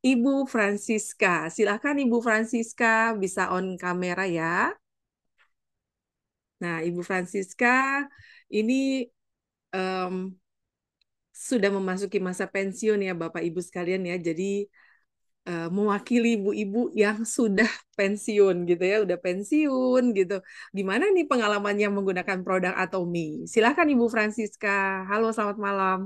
Ibu Francisca. Silakan Ibu Francisca bisa on kamera ya. Nah, Ibu Francisca ini em, sudah memasuki masa pensiun ya Bapak Ibu sekalian ya. Jadi mewakili ibu-ibu yang sudah pensiun gitu ya, udah pensiun gitu. Gimana nih pengalamannya menggunakan produk Atomi? Silakan Ibu Francisca. Halo, selamat malam.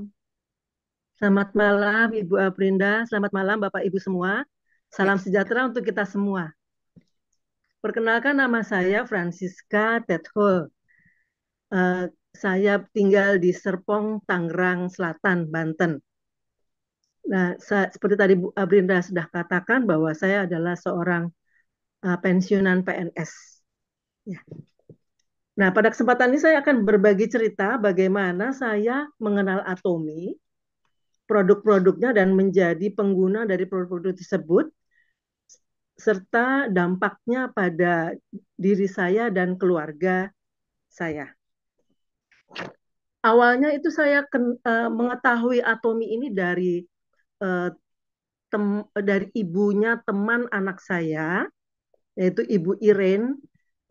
Selamat malam Ibu Aprinda, selamat malam Bapak Ibu semua. Ya. Salam sejahtera untuk kita semua. Perkenalkan nama saya Francisca Tethol. Eh, saya tinggal di Serpong, Tangerang Selatan, Banten. Nah, seperti tadi Bu Aprinda sudah katakan bahwa saya adalah seorang pensiunan PNS. Ya. Nah, pada kesempatan ini saya akan berbagi cerita bagaimana saya mengenal Atomi, produk-produknya dan menjadi pengguna dari produk-produk tersebut serta dampaknya pada diri saya dan keluarga saya. Awalnya itu saya mengetahui Atomi ini uh, dari ibunya teman anak saya, yaitu Ibu Irene,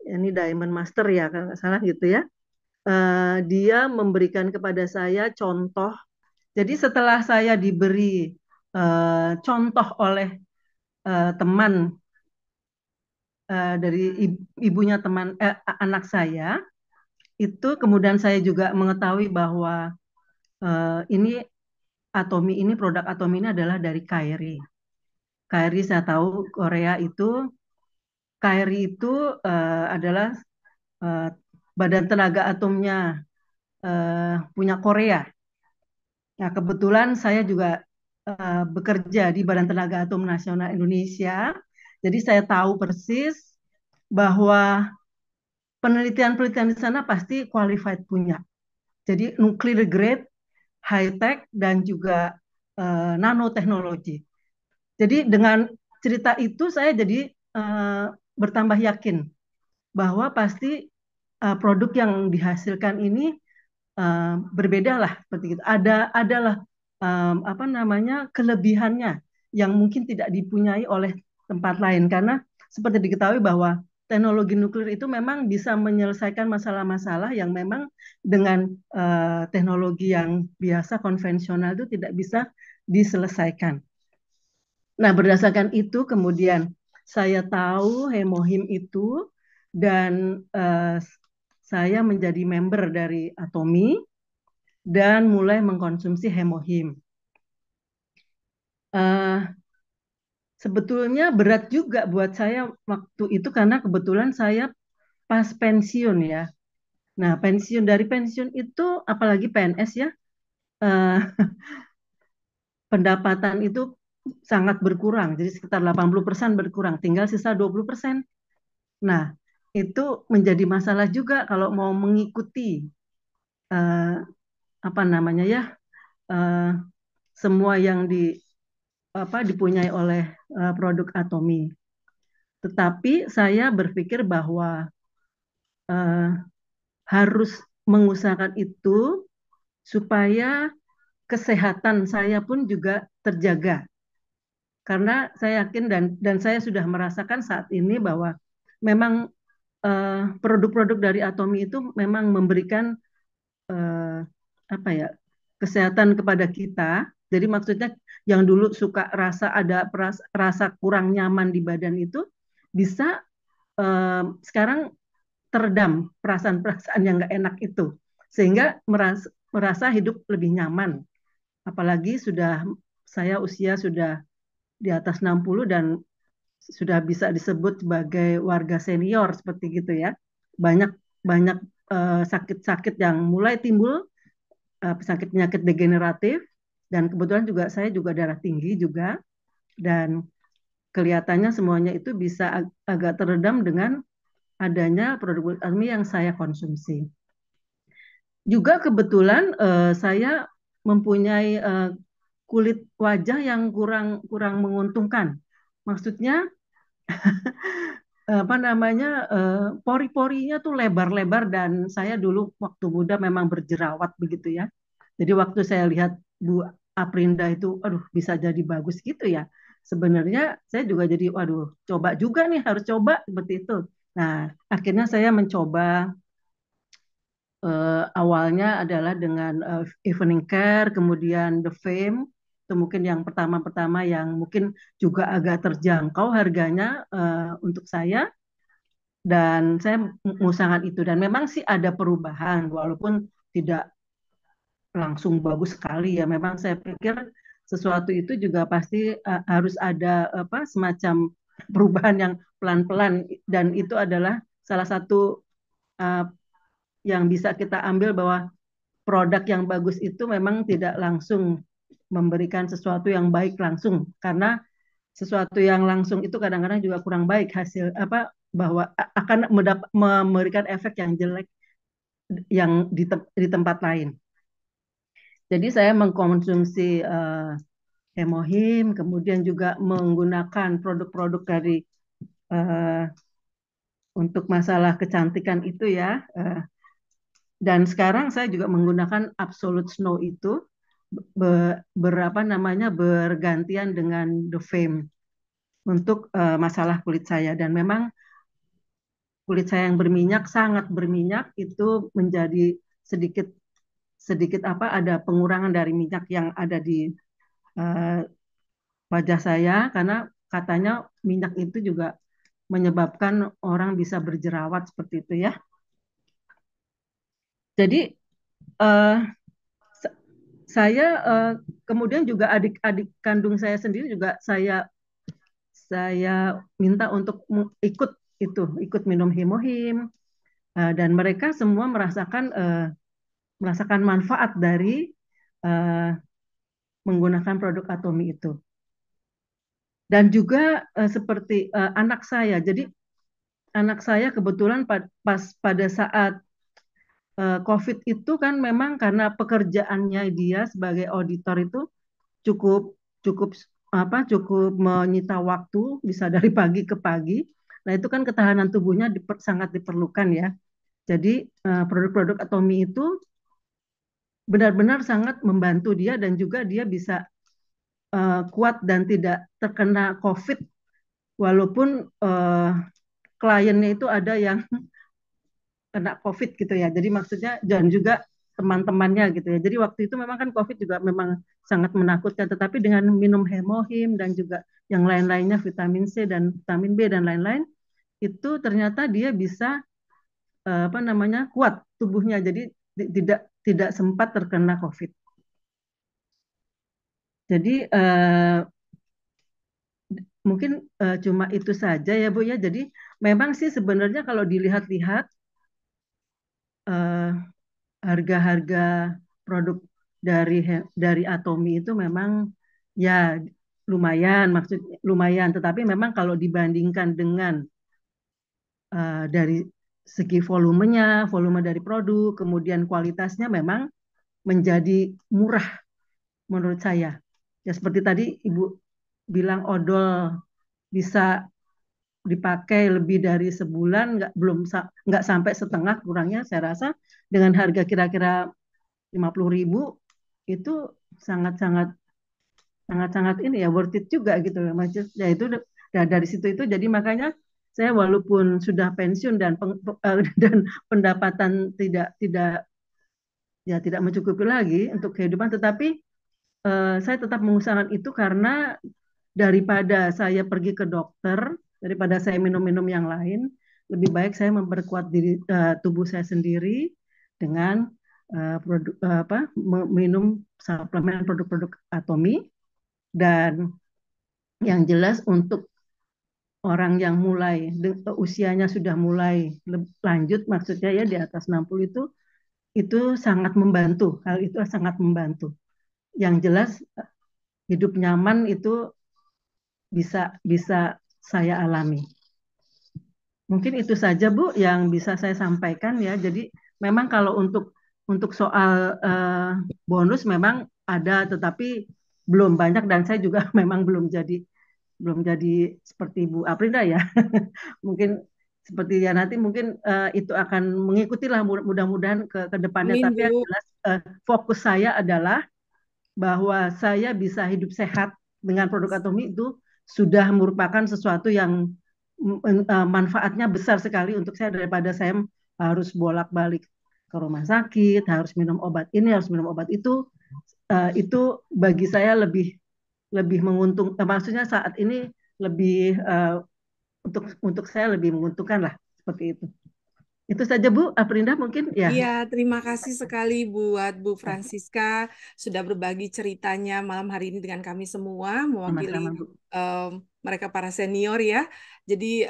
ini Diamond Master ya kalau nggak salah gitu ya. Dia memberikan kepada saya contoh. Jadi setelah saya diberi contoh oleh teman dari ibunya anak saya, itu kemudian saya juga mengetahui bahwa ini Atomi ini produk Atomi ini adalah dari KRI. KRI saya tahu KRI itu adalah eh, Badan Tenaga Atomnya punya Korea. Nah, kebetulan saya juga bekerja di Badan Tenaga Atom Nasional Indonesia. Jadi saya tahu persis bahwa penelitian-penelitian di sana pasti qualified punya. Jadi nuclear grade, high tech dan juga nanoteknologi. Jadi dengan cerita itu saya jadi bertambah yakin bahwa pasti produk yang dihasilkan ini berbeda lah seperti itu. Adalah apa namanya kelebihannya yang mungkin tidak dipunyai oleh tempat lain karena seperti diketahui bahwa teknologi nuklir itu memang bisa menyelesaikan masalah-masalah yang memang dengan teknologi yang biasa konvensional itu tidak bisa diselesaikan. Nah, berdasarkan itu kemudian saya tahu Hemohim itu dan saya menjadi member dari Atomi dan mulai mengkonsumsi Hemohim. Uh, Sebetulnya berat juga buat saya waktu itu karena kebetulan saya pas pensiun ya. Nah, dari pensiun itu apalagi PNS ya, uh, pendapatan itu sangat berkurang. Jadi sekitar 80% berkurang, tinggal sisa 20%. Nah, itu menjadi masalah juga kalau mau mengikuti uh, apa namanya ya, uh, semua yang dipunyai oleh produk Atomi. Tetapi saya berpikir bahwa uh, harus mengusahakan itu supaya kesehatan saya pun juga terjaga. Karena saya yakin dan saya sudah merasakan saat ini bahwa memang produk-produk dari Atomi itu memang memberikan eh, apa ya kesehatan kepada kita. Jadi maksudnya yang dulu suka rasa kurang nyaman di badan itu bisa sekarang teredam perasaan-perasaan yang nggak enak itu sehingga merasa hidup lebih nyaman. Apalagi saya usia sudah di atas 60 dan sudah bisa disebut sebagai warga senior seperti gitu ya. Banyak banyak sakit-sakit yang mulai timbul, penyakit-penyakit degeneratif dan kebetulan juga saya juga darah tinggi juga dan kelihatannya semuanya itu bisa agak teredam dengan adanya produk alami yang saya konsumsi. Juga kebetulan saya mempunyai kulit wajah yang kurang kurang menguntungkan. Maksudnya apa namanya pori-porinya tuh lebar-lebar dan saya dulu waktu muda memang berjerawat begitu ya. Jadi waktu saya lihat Bu Aprinda itu, aduh bisa jadi bagus gitu ya. sebenarnya saya juga jadi, waduh, coba juga nih, harus coba seperti itu. Nah, akhirnya saya mencoba, awalnya adalah dengan Evening Care, kemudian The Fame, itu mungkin yang pertama-pertama yang mungkin juga agak terjangkau harganya untuk saya, dan saya mengusahakan itu. Dan memang sih ada perubahan, walaupun tidak langsung bagus sekali ya. Memang saya pikir sesuatu itu juga pasti harus ada apa semacam perubahan yang pelan-pelan, dan itu adalah salah satu uh, yang bisa kita ambil bahwa produk yang bagus itu memang tidak langsung memberikan sesuatu yang baik langsung, karena sesuatu yang langsung itu kadang-kadang juga kurang baik hasil apa, bahwa akan memberikan efek yang jelek yang di tempat lain. Jadi saya mengkonsumsi Hemohim, kemudian juga menggunakan produk-produk dari uh, untuk masalah kecantikan itu ya. Dan sekarang saya juga menggunakan Absolute Snow itu berapa namanya bergantian dengan The Fame untuk masalah kulit saya. Dan memang kulit saya yang berminyak, sangat berminyak, itu menjadi sedikit sedikit apa ada pengurangan dari minyak yang ada di uh, wajah saya, karena katanya minyak itu juga menyebabkan orang bisa berjerawat seperti itu ya. Jadi uh, saya kemudian juga adik-adik kandung saya sendiri juga saya minta untuk ikut minum Hemohim, dan mereka semua merasakan manfaat dari uh, menggunakan produk Atomi itu. Dan juga seperti anak saya. Jadi anak saya kebetulan pas pada saat COVID itu kan memang karena pekerjaannya dia sebagai auditor itu cukup cukup cukup menyita waktu, bisa dari pagi ke pagi. Nah, itu kan ketahanan tubuhnya sangat diperlukan ya. Jadi produk-produk Atomi itu benar-benar sangat membantu dia, dan juga dia bisa kuat dan tidak terkena COVID, walaupun kliennya itu ada yang kena COVID gitu ya. Jadi maksudnya, dan juga teman-temannya gitu ya. Jadi waktu itu memang kan COVID juga memang sangat menakutkan, tetapi dengan minum Hemohim dan juga yang lain-lainnya, vitamin C dan vitamin B dan lain-lain, itu ternyata dia bisa apa namanya kuat tubuhnya. Jadi tidak sempat terkena COVID. Jadi mungkin cuma itu saja ya Bu ya. Jadi memang sih sebenarnya kalau dilihat-lihat harga-harga produk dari Atomi itu memang ya lumayan, lumayan. Tetapi memang kalau dibandingkan dengan dari segi volumenya, volume dari produk, kemudian kualitasnya memang menjadi murah menurut saya. Ya seperti tadi Ibu bilang, odol bisa dipakai lebih dari sebulan, nggak sampai setengah kurangnya, saya rasa dengan harga kira-kira 50.000 itu sangat-sangat sangat-sangat ini ya, worth it juga gitu ya Mas. Ya itu dari situ itu, jadi makanya saya walaupun sudah pensiun dan dan pendapatan tidak ya tidak mencukupi lagi untuk kehidupan, tetapi saya tetap mengusahakan itu, karena daripada saya pergi ke dokter, daripada saya minum-minum yang lain, lebih baik saya memperkuat tubuh saya sendiri dengan minum suplemen produk-produk Atomi. Dan yang jelas untuk orang yang mulai usianya sudah mulai lanjut, maksudnya ya di atas 60, itu sangat membantu. Hal itu sangat membantu. Yang jelas hidup nyaman itu bisa bisa saya alami. Mungkin itu saja Bu yang bisa saya sampaikan ya. Jadi memang kalau untuk soal bonus memang ada, tetapi belum banyak, dan saya juga memang belum jadi seperti Bu Aprida ya. Mungkin seperti ya, nanti mungkin itu akan mengikuti lah mudah-mudahan ke depannya. Amin, Tapi yang Bu. jelas fokus saya adalah bahwa saya bisa hidup sehat dengan produk Atomi itu sudah merupakan sesuatu yang manfaatnya besar sekali untuk saya daripada saya harus bolak-balik ke rumah sakit, harus minum obat ini, harus minum obat itu. Itu bagi saya lebih lebih menguntung, maksudnya saat ini lebih untuk saya lebih menguntungkan lah seperti itu. Itu saja Bu Aprinda mungkin ya. Iya, terima kasih sekali buat Bu Francisca sudah berbagi ceritanya malam hari ini dengan kami semua, mewakili Sama-sama Bu. em, mereka para senior ya. Jadi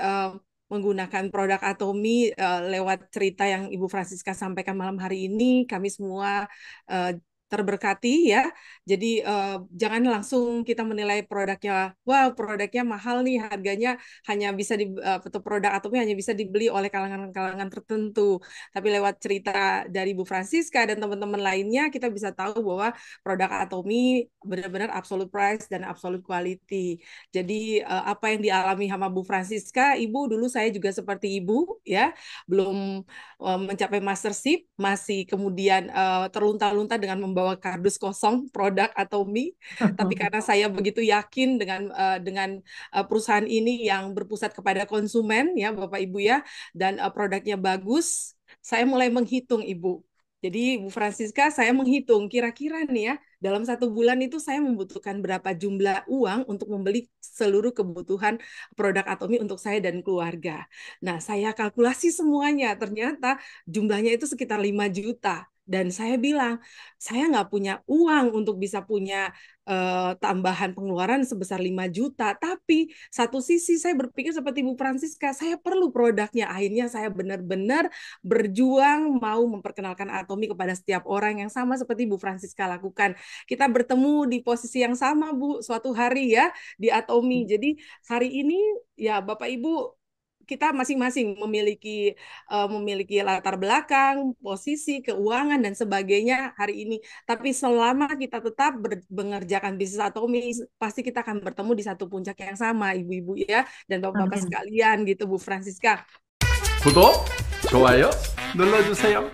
menggunakan produk Atomi lewat cerita yang Ibu Francisca sampaikan malam hari ini, kami semua eh, terberkati ya. Jadi jangan langsung kita menilai produknya, wow produknya mahal nih, harganya hanya bisa atau produk Atomi hanya bisa dibeli oleh kalangan-kalangan tertentu. Tapi lewat cerita dari Bu Francisca dan teman-teman lainnya, kita bisa tahu bahwa produk Atomi benar-benar absolute price dan absolute quality. Jadi apa yang dialami sama Bu Francisca, Ibu dulu saya juga seperti Ibu ya, belum mencapai mastership, masih kemudian terlunta-lunta dengan membawa kardus kosong produk Atomi. Tapi karena saya begitu yakin dengan perusahaan ini yang berpusat kepada konsumen ya Bapak Ibu ya, dan produknya bagus, saya mulai menghitung, Ibu. Jadi, Bu Francisca, saya menghitung kira-kira nih ya, dalam 1 bulan itu saya membutuhkan berapa jumlah uang untuk membeli seluruh kebutuhan produk Atomi untuk saya dan keluarga. Nah, saya kalkulasi semuanya, ternyata jumlahnya itu sekitar 5 juta. Dan saya bilang, saya nggak punya uang untuk bisa punya tambahan pengeluaran sebesar 5 juta. Tapi satu sisi saya berpikir seperti Bu Francisca, saya perlu produknya. Akhirnya saya benar-benar berjuang mau memperkenalkan Atomi kepada setiap orang yang sama seperti Bu Francisca lakukan. Kita bertemu di posisi yang sama, Bu, suatu hari ya di Atomi. Jadi hari ini ya Bapak Ibu kita masing-masing memiliki latar belakang, posisi, keuangan dan sebagainya hari ini. Tapi selama kita tetap mengerjakan bisnis Atomi, pasti kita akan bertemu di satu puncak yang sama, ibu-ibu ya dan bapak-bapak Amin. sekalian gitu, Bu Francisca. 구독, 좋아요 눌러주세요.